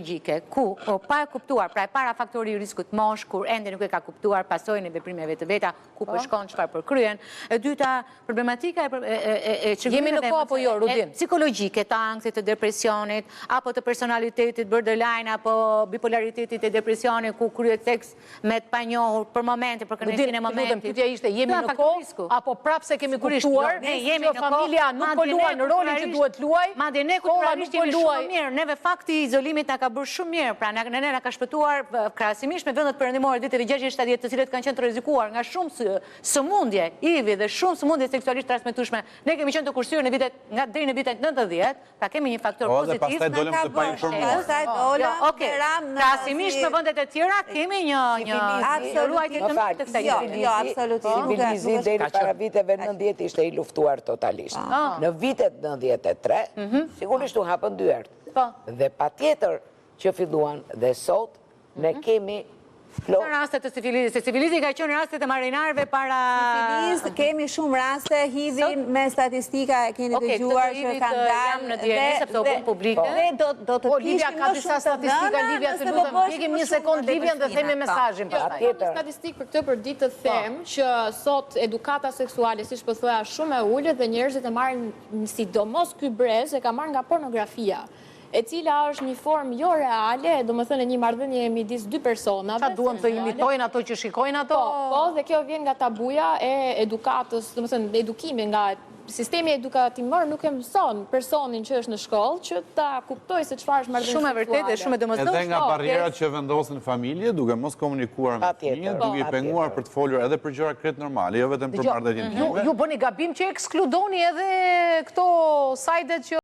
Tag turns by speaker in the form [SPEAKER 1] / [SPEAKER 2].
[SPEAKER 1] psikologjike, ku pa e kuptuar, pra e para faktori i riskut mosh, kur ende nuk e ka kuptuar pasojën e veprimeve të veta, ku po shkon, çfarë përkryen. E dyta, problematika e
[SPEAKER 2] Jemi në kohë apo jo, Rudin?
[SPEAKER 1] Psikologjike, të ankthit, të depresionit, apo të personalitetit borderline, apo bipolaritetit e depresionit, ku kryet seks me të panjohur për momente, për kënaqësinë e momentit.
[SPEAKER 2] Pyetja ishte, jemi në kohë apo prapë se kemi kuptuar që familja nuk po luan rolin që duhet luaj?
[SPEAKER 1] Madje ne kulturalisht jemi shumë mirë. Neve fakti i izolimit na ka bërë shumë mirë. Pra ne na ka shpëtuar krahasimisht me vendet perëndimore viteve 60-70, të cilët kanë qenë të rrezikuar nga shumë sëmundje, HIV dhe shumë sëmundje seksualisht transmetueshme. Ne kemi qenë të kursyer në vitet deri në vitet 90, pra kemi një faktor pozitiv.
[SPEAKER 3] Pastaj dolëm të painformuar.
[SPEAKER 1] Okej. Krahasimisht me vendet e tjera kemi një ruajtje të mirë të kësaj.
[SPEAKER 4] Jo, absolutisht.
[SPEAKER 5] Civilizimi deri para viteve 90 ishte i luftuar totalisht. Në vitet 93, sigurisht u hapën dy herë. Dhe patjetër që filluan dhe sot ne kemi
[SPEAKER 1] Në rastet të sifilizit, se sifilizit ka qenë rastet e marinarëve para...
[SPEAKER 4] Sifilis, kemi shumë raste, hidhin me statistika e keni dëgjuar që kanë
[SPEAKER 1] jam në djerë, sepse o punë publike.
[SPEAKER 4] Dhe do të
[SPEAKER 2] Livia ka disa statistika, Livia, se lutëm, pjekim një sekund Livia dhe themi mesazhin pastaj.
[SPEAKER 6] Statistikë për këtë për ditë të them që sot edukata seksuale, siç po thoya, shumë e ulët dhe njerëzit e marrin, sidomos ky brez, e ka marrë nga pornografia, e cila është një formë jo reale, do më thënë një marrëdhënie midis dy personave.
[SPEAKER 2] Qa duan të imitojnë ato që shikojnë ato?
[SPEAKER 6] Po, dhe kjo vjen nga tabuja e edukatës, do më thënë edukimi nga sistemi edukatimor nuk e mëson personin që është në shkollë që ta kuptoj se çfarë është marrëdhënie
[SPEAKER 1] seksuale. Shumë e vërtetë dhe shumë e domosdoshme.
[SPEAKER 3] Edhe nga barrierat që vendosin familje, duke mos komunikuar me fëmijën, duke i penguar për të folur edhe për gjëra krejt normale, jo vetëm për marrëdhënie intime.
[SPEAKER 2] Ju bëni gabim që ekskludoni edhe këto sajdet që